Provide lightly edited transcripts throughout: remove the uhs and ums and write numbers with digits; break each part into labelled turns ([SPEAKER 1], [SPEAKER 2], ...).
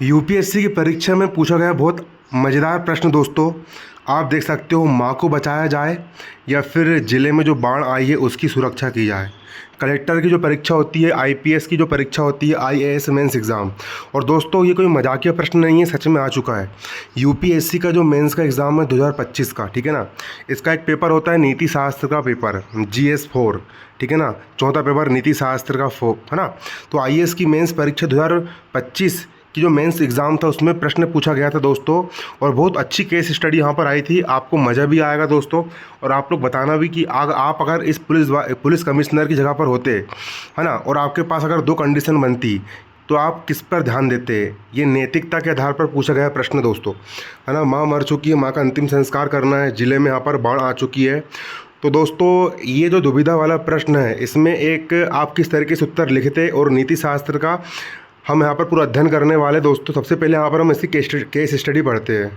[SPEAKER 1] UPSC की परीक्षा में पूछा गया बहुत मज़ेदार प्रश्न दोस्तों। आप देख सकते हो, माँ को बचाया जाए या फिर ज़िले में जो बाढ़ आई है उसकी सुरक्षा की जाए। कलेक्टर की जो परीक्षा होती है, आईपीएस की जो परीक्षा होती है, आईएएस मेंस एग्ज़ाम। और दोस्तों ये कोई मजाकिया प्रश्न नहीं है, सच में आ चुका है। यूपीएससी का जो मेंस का एग्ज़ाम है 2025 का, ठीक है ना। इसका एक पेपर होता है नीति शास्त्र का पेपर, GS4, ठीक है ना। चौथा पेपर नीति शास्त्र का है ना। तो आईएएस की मेंस परीक्षा 2025 कि जो मेंस एग्ज़ाम था उसमें प्रश्न पूछा गया था दोस्तों। और बहुत अच्छी केस स्टडी यहाँ पर आई थी, आपको मज़ा भी आएगा दोस्तों। और आप लोग बताना भी कि आप अगर इस पुलिस कमिश्नर की जगह पर होते, है ना, और आपके पास अगर दो कंडीशन बनती तो आप किस पर ध्यान देते। ये नैतिकता के आधार पर पूछा गया प्रश्न दोस्तों, है ना। माँ मर चुकी है, माँ का अंतिम संस्कार करना है, ज़िले में यहाँ पर बाढ़ आ चुकी है। तो दोस्तों ये जो दुविधा वाला प्रश्न है, इसमें एक आप किस तरीके से उत्तर लिखते और नीति शास्त्र का हम यहाँ पर पूरा अध्ययन करने वाले दोस्तों। सबसे पहले यहाँ पर हम इसकी केस स्टडी पढ़ते हैं।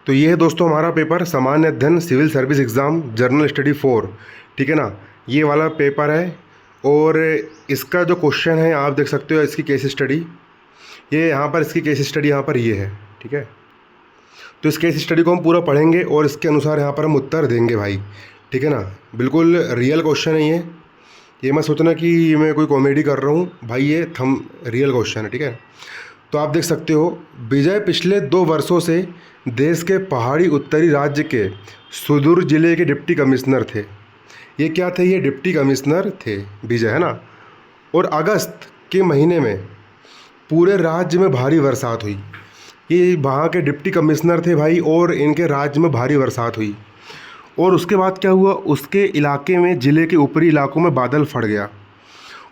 [SPEAKER 1] तो ये है दोस्तों हमारा पेपर, सामान्य अध्ययन civil service exam general study 4, ठीक है ना। ये वाला पेपर है और इसका जो क्वेश्चन है आप देख सकते हो, इसकी केस स्टडी, ये यहाँ पर इसकी केस स्टडी यहाँ पर ये है, ठीक है। तो इस केस स्टडी को हम पूरा पढ़ेंगे और इसके अनुसार यहाँ पर हम उत्तर देंगे भाई, ठीक है ना। बिल्कुल रियल क्वेश्चन है ये मत सोचना कि मैं कोई कॉमेडी कर रहा हूँ भाई, ये रियल क्वेश्चन है, ठीक है। तो आप देख सकते हो, विजय पिछले 2 वर्षों से देश के पहाड़ी उत्तरी राज्य के सुदूर जिले के डिप्टी कमिश्नर थे। ये क्या थे? ये डिप्टी कमिश्नर थे विजय, है ना। और अगस्त के महीने में पूरे राज्य में भारी बरसात हुई। ये वहाँ के डिप्टी कमिश्नर थे भाई, और इनके राज्य में भारी बरसात हुई। और उसके बाद क्या हुआ, उसके इलाके में, ज़िले के ऊपरी इलाकों में बादल फट गया।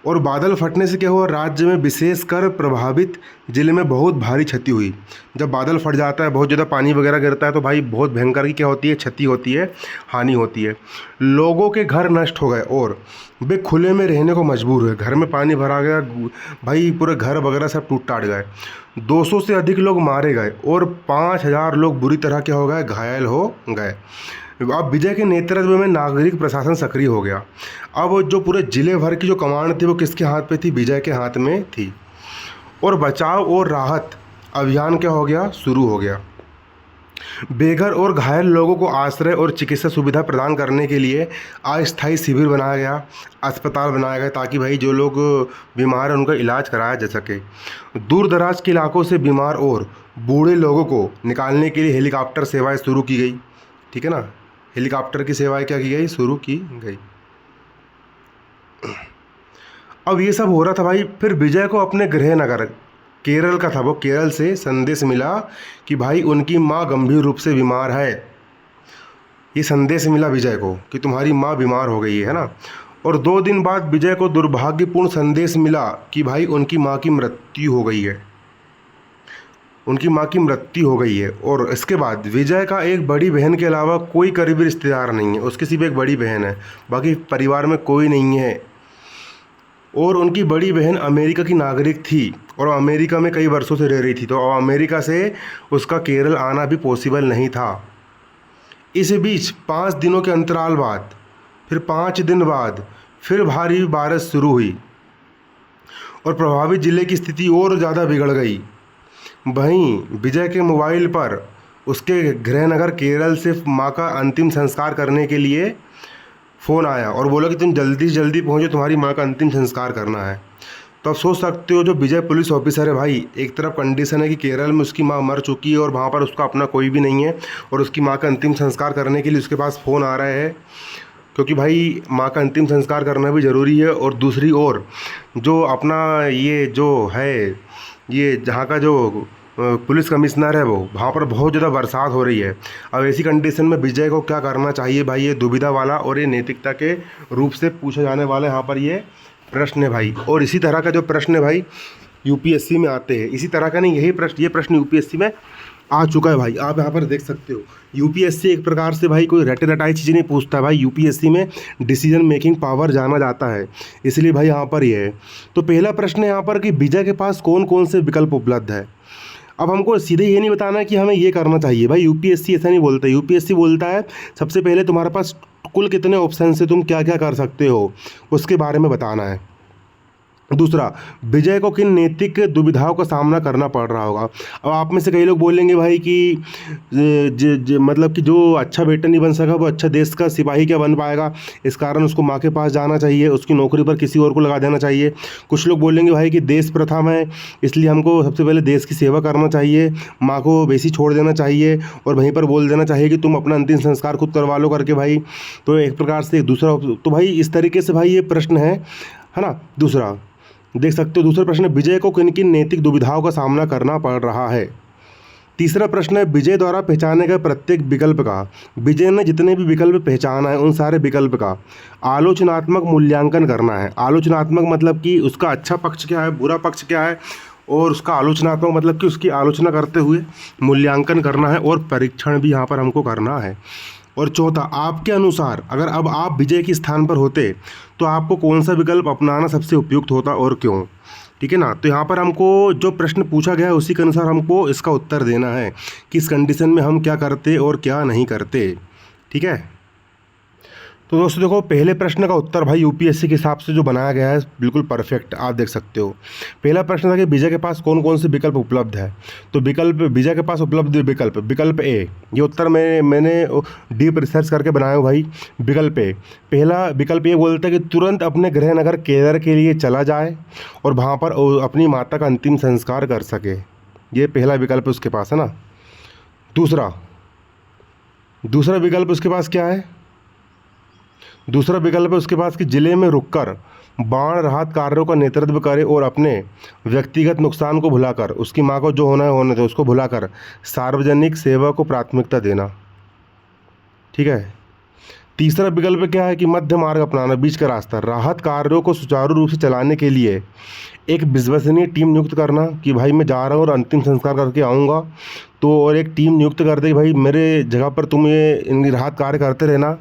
[SPEAKER 1] और बादल फटने से क्या हुआ, राज्य में विशेषकर प्रभावित ज़िले में बहुत भारी क्षति हुई। जब बादल फट जाता है, बहुत ज़्यादा पानी वगैरह गिरता है, तो भाई बहुत भयंकर की क्या होती है, क्षति होती है, हानि होती है। लोगों के घर नष्ट हो गए और वे खुले में रहने को मजबूर हुए। घर में पानी भरा गया भाई, पूरे घर वगैरह सब टूट टाट गए। 200 से अधिक लोग मारे गए और 5000 लोग बुरी तरह क्या हो गए, घायल हो गए। अब विजय के नेतृत्व में नागरिक प्रशासन सक्रिय हो गया। अब जो पूरे जिले भर की जो कमांड थी वो किसके हाथ पे थी? विजय के हाथ में थी। और बचाव और राहत अभियान क्या हो गया, शुरू हो गया। बेघर और घायल लोगों को आश्रय और चिकित्सा सुविधा प्रदान करने के लिए अस्थायी शिविर बनाया गया, अस्पताल बनाया गया, ताकि भाई जो लोग बीमार हैं उनका इलाज कराया जा सके। दूर दराज के इलाकों से बीमार और बूढ़े लोगों को निकालने के लिए हेलीकॉप्टर सेवाएं शुरू की गई, ठीक है ना। हेलीकॉप्टर की सेवाएं क्या की गई, शुरू की गई। अब ये सब हो रहा था भाई, फिर विजय को अपने गृह नगर, केरल का था वो, केरल से संदेश मिला कि भाई उनकी माँ गंभीर रूप से बीमार है। ये संदेश मिला विजय को कि तुम्हारी माँ बीमार हो गई है ना। और 2 दिन बाद विजय को दुर्भाग्यपूर्ण संदेश मिला कि भाई उनकी माँ की मृत्यु हो गई है, उनकी माँ की मृत्यु हो गई है। और इसके बाद विजय का एक बड़ी बहन के अलावा कोई करीबी रिश्तेदार नहीं है, उसकी सिर्फ एक बड़ी बहन है, बाकी परिवार में कोई नहीं है। और उनकी बड़ी बहन अमेरिका की नागरिक थी और अमेरिका में कई वर्षों से रह रही थी, तो अमेरिका से उसका केरल आना भी पॉसिबल नहीं था। इस बीच 5 दिनों के अंतराल बाद, फिर 5 दिन बाद फिर भारी बारिश शुरू हुई और प्रभावित जिले की स्थिति और ज़्यादा बिगड़ गई। वहीं विजय के मोबाइल पर उसके गृहनगर केरल से माँ का अंतिम संस्कार करने के लिए फ़ोन आया और बोला कि तुम जल्दी से जल्दी पहुँचो, तुम्हारी माँ का अंतिम संस्कार करना है। तो आप सोच सकते हो, जो विजय पुलिस ऑफिसर है भाई, एक तरफ कंडीशन है कि केरल में उसकी माँ मर चुकी है और वहाँ पर उसका अपना कोई भी नहीं है, और उसकी माँ का अंतिम संस्कार करने के लिए उसके पास फ़ोन आ रहा है, क्योंकि भाई माँ का अंतिम संस्कार करना भी ज़रूरी है। और दूसरी ओर जो अपना ये जो है, ये जहाँ का जो पुलिस कमिश्नर है, वो वहाँ पर बहुत ज़्यादा बरसात हो रही है। अब ऐसी कंडीशन में विजय को क्या करना चाहिए भाई, ये दुविधा वाला और ये नैतिकता के रूप से पूछा जाने वाला यहाँ पर ये प्रश्न है भाई। और इसी तरह का जो प्रश्न है भाई यूपीएससी में आते हैं, इसी तरह का नहीं, ये प्रश्न यूपीएससी में आ चुका है भाई। आप यहाँ पर देख सकते हो, यूपीएससी एक प्रकार से भाई कोई रटे रटाई चीज़ें नहीं पूछता भाई, यूपीएससी में डिसीजन मेकिंग पावर जाना जाता है, इसलिए भाई यहाँ पर ये है। तो पहला प्रश्न है यहाँ पर कि विजय के पास कौन कौन से विकल्प उपलब्ध है। अब हमको सीधे ये नहीं बताना है कि हमें ये करना चाहिए भाई, यूपीएससी ऐसा नहीं बोलता। यूपीएससी बोलता है सबसे पहले तुम्हारे पास कुल कितने ऑप्शन से तुम क्या क्या कर सकते हो, उसके बारे में बताना है। दूसरा, विजय को किन नैतिक दुविधाओं का सामना करना पड़ रहा होगा। अब आप में से कई लोग बोलेंगे भाई कि मतलब कि जो अच्छा बेटा नहीं बन सका वो अच्छा देश का सिपाही क्या बन पाएगा, इस कारण उसको माँ के पास जाना चाहिए, उसकी नौकरी पर किसी और को लगा देना चाहिए। कुछ लोग बोलेंगे भाई कि देश प्रथम है, इसलिए हमको सबसे पहले देश की सेवा करना चाहिए, माँ को वैसी छोड़ देना चाहिए और वहीं पर बोल देना चाहिए कि तुम अपना अंतिम संस्कार खुद करवा लो करके भाई। तो एक प्रकार से दूसरा, तो भाई इस तरीके से भाई ये प्रश्न है ना। दूसरा देख सकते हो, दूसरा प्रश्न है विजय को किन किन नैतिक दुविधाओं का सामना करना पड़ रहा है। तीसरा प्रश्न है विजय द्वारा पहचाने गए प्रत्येक विकल्प का, विजय ने जितने भी विकल्प पहचाना है उन सारे विकल्प का आलोचनात्मक मूल्यांकन करना है। आलोचनात्मक मतलब कि उसका अच्छा पक्ष क्या है, बुरा पक्ष क्या है, और उसका आलोचनात्मक मतलब कि उसकी आलोचना करते हुए मूल्यांकन करना है, और परीक्षण भी यहाँ पर हमको करना है। और चौथा, आपके अनुसार अगर अब आप विजय के स्थान पर होते तो आपको कौन सा विकल्प अपनाना सबसे उपयुक्त होता और क्यों। ठीक है ना। तो यहाँ पर हमको जो प्रश्न पूछा गया है उसी के अनुसार हमको इसका उत्तर देना है कि इस कंडीशन में हम क्या करते और क्या नहीं करते। ठीक है। तो दोस्तों देखो, पहले प्रश्न का उत्तर भाई यूपीएससी के हिसाब से जो बनाया गया है बिल्कुल परफेक्ट, आप देख सकते हो। पहला प्रश्न था कि विजय के पास कौन कौन से विकल्प उपलब्ध है। तो विकल्प, विजय के पास उपलब्ध विकल्प ए, ये उत्तर मैंने डीप रिसर्च करके बनाया हूँ भाई। विकल्प ए, पहला विकल्प ये बोलता है कि तुरंत अपने गृह नगर केरल के लिए चला जाए और वहाँ पर अपनी माता का अंतिम संस्कार कर सके। ये पहला विकल्प उसके पास है ना। दूसरा विकल्प उसके पास क्या है, दूसरा विकल्प है उसके पास कि जिले में रुककर बाढ़ राहत कार्यों का नेतृत्व करे और अपने व्यक्तिगत नुकसान को भुलाकर, उसकी माँ को जो होना है होने दे, उसको भुलाकर सार्वजनिक सेवा को प्राथमिकता देना। ठीक है। तीसरा विकल्प क्या है कि मध्य मार्ग अपनाना, बीच का रास्ता, राहत कार्यों को सुचारू रूप से चलाने के लिए एक विश्वसनीय टीम नियुक्त करना कि भाई मैं जा रहा हूँ और अंतिम संस्कार करके आऊँगा, तो और एक टीम नियुक्त कर दे भाई मेरे जगह पर तुम ये इन राहत कार्य करते रहना।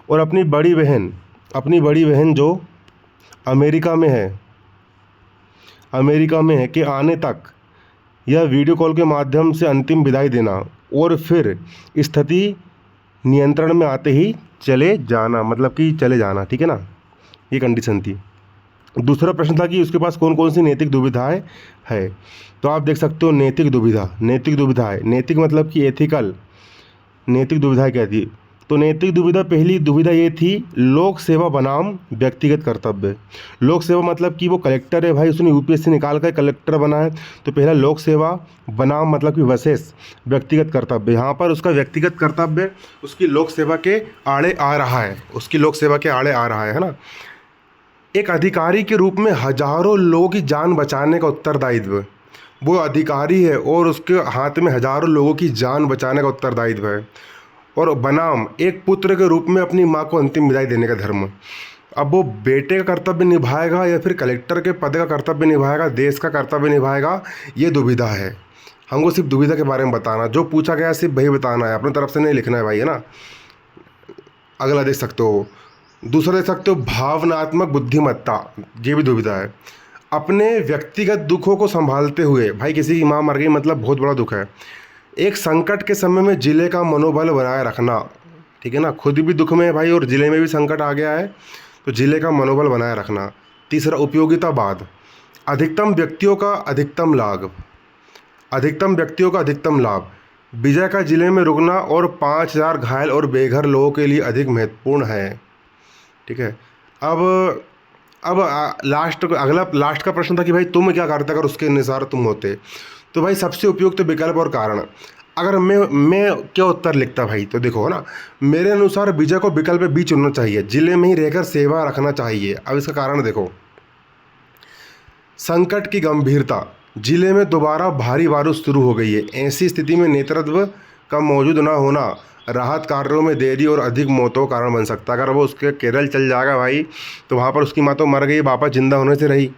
[SPEAKER 1] और अपनी बड़ी बहन जो अमेरिका में है कि आने तक यह वीडियो कॉल के माध्यम से अंतिम विदाई देना और फिर स्थिति नियंत्रण में आते ही चले जाना, मतलब कि चले जाना। ठीक है ना, ये कंडीशन थी। दूसरा प्रश्न था कि उसके पास कौन कौन सी नैतिक दुविधाएं है। तो आप देख सकते हो नैतिक दुविधाएं, नैतिक मतलब कि एथिकल, नैतिक दुविधाएं क्या थी। तो नैतिक दुविधा, पहली दुविधा ये थी लोक सेवा बनाम व्यक्तिगत कर्तव्य। लोक सेवा मतलब कि वो कलेक्टर है भाई, उसने यूपीएससी निकाल कर कलेक्टर बना है, तो पहला लोक सेवा बनाम मतलब कि वर्सेस व्यक्तिगत कर्तव्य। यहाँ पर उसका व्यक्तिगत कर्तव्य उसकी लोक सेवा के आड़े आ रहा है, है ना। एक अधिकारी के रूप में हजारों लोगों की जान बचाने का उत्तरदायित्व, वो अधिकारी है और उसके हाथ में हजारों लोगों की जान बचाने का उत्तरदायित्व है। और बनाम एक पुत्र के रूप में अपनी माँ को अंतिम विदाई देने का धर्म। अब वो बेटे का कर्तव्य निभाएगा या फिर कलेक्टर के पद का कर्तव्य निभाएगा, देश का कर्तव्य निभाएगा, ये दुविधा है। हमको सिर्फ दुविधा के बारे में बताना, जो पूछा गया सिर्फ वही बताना है, अपनी तरफ से नहीं लिखना है भाई, है ना। अगला देख सकते हो, दूसरा देख सकते हो भावनात्मक बुद्धिमत्ता, ये भी दुविधा है। अपने व्यक्तिगत दुखों को संभालते हुए, भाई किसी की माँ मर गई मतलब बहुत बड़ा दुख है, एक संकट के समय में जिले का मनोबल बनाए रखना। ठीक है ना, खुद भी दुख में है भाई और जिले में भी संकट आ गया है, तो जिले का मनोबल बनाए रखना। तीसरा उपयोगितावाद, अधिकतम व्यक्तियों का अधिकतम लाभ, विजय का जिले में रुकना और 5000 घायल और बेघर लोगों के लिए अधिक महत्वपूर्ण है। ठीक है। अब लास्ट का प्रश्न था कि भाई तुम क्या करते अगर उसके अनुसार तुम होते। तो भाई सबसे उपयुक्त विकल्प और कारण, अगर मैं क्या उत्तर लिखता भाई, तो देखो ना, मेरे अनुसार विजय को विकल्प बी चुनना चाहिए, जिले में ही रहकर सेवा रखना चाहिए। अब इसका कारण देखो, संकट की गंभीरता, जिले में दोबारा भारी बारिश शुरू हो गई है, ऐसी स्थिति में नेतृत्व का मौजूद न होना राहत कार्यों में देरी और अधिक मौतों का कारण बन सकता है। अगर वो उसके केरल चल जाएगा भाई, तो वहाँ पर उसकी माँ तो मर गई, वापस जिंदा होने से रही,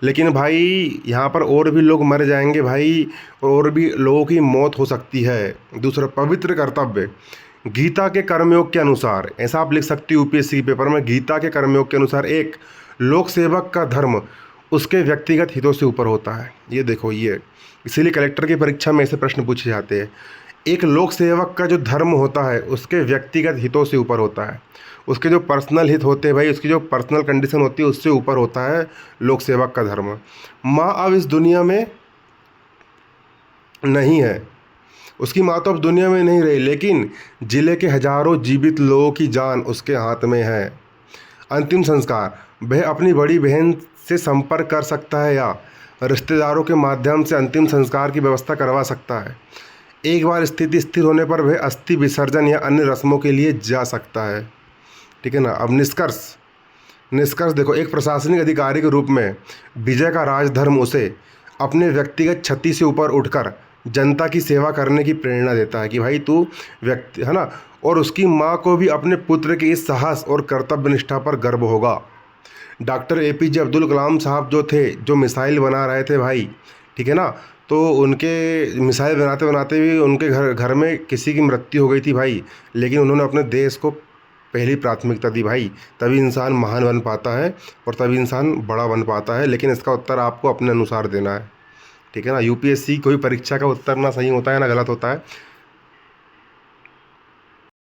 [SPEAKER 1] लेकिन भाई यहाँ पर और भी लोग मर जाएंगे भाई, और भी लोगों की मौत हो सकती है। दूसरा पवित्र कर्तव्य, गीता के कर्मयोग के अनुसार, ऐसा आप लिख सकते हो यूपीएससी के पेपर में, गीता के कर्मयोग के अनुसार एक लोक सेवक का धर्म उसके व्यक्तिगत हितों से ऊपर होता है। ये देखो, ये इसीलिए कलेक्टर की परीक्षा में ऐसे प्रश्न पूछे जाते हैं। एक लोक सेवक का जो धर्म होता है उसके व्यक्तिगत हितों से ऊपर होता है। उसके जो पर्सनल हित होते हैं भाई, उसकी जो पर्सनल कंडीशन होती है उससे ऊपर होता है लोक सेवक का धर्म। माँ अब इस दुनिया में नहीं है, उसकी माँ तो अब दुनिया में नहीं रही, लेकिन जिले के हजारों जीवित लोगों की जान उसके हाथ में है। अंतिम संस्कार, वह अपनी बड़ी बहन से संपर्क कर सकता है या रिश्तेदारों के माध्यम से अंतिम संस्कार की व्यवस्था करवा सकता है। एक बार स्थिति स्थिर होने पर वह अस्थि विसर्जन या अन्य रस्मों के लिए जा सकता है। ठीक है ना। अब निष्कर्ष निष्कर्ष देखो, एक प्रशासनिक अधिकारी के रूप में विजय का राजधर्म उसे अपने व्यक्तिगत क्षति से ऊपर उठकर जनता की सेवा करने की प्रेरणा देता है कि भाई तू व्यक्ति है ना। और उसकी माँ को भी अपने पुत्र के इस साहस और कर्तव्य निष्ठा पर गर्व होगा। डॉक्टर एपीजे अब्दुल कलाम साहब जो थे, जो मिसाइल बना रहे थे भाई, ठीक है ना, तो उनके मिसाइल बनाते बनाते भी उनके घर में किसी की मृत्यु हो गई थी भाई, लेकिन उन्होंने अपने देश को पहली प्राथमिकता दी भाई। तभी इंसान महान बन पाता है और तभी इंसान बड़ा बन पाता है, लेकिन इसका उत्तर आपको अपने अनुसार देना है। ठीक है ना। यूपीएससी कोई परीक्षा का उत्तर ना सही होता है ना गलत होता है,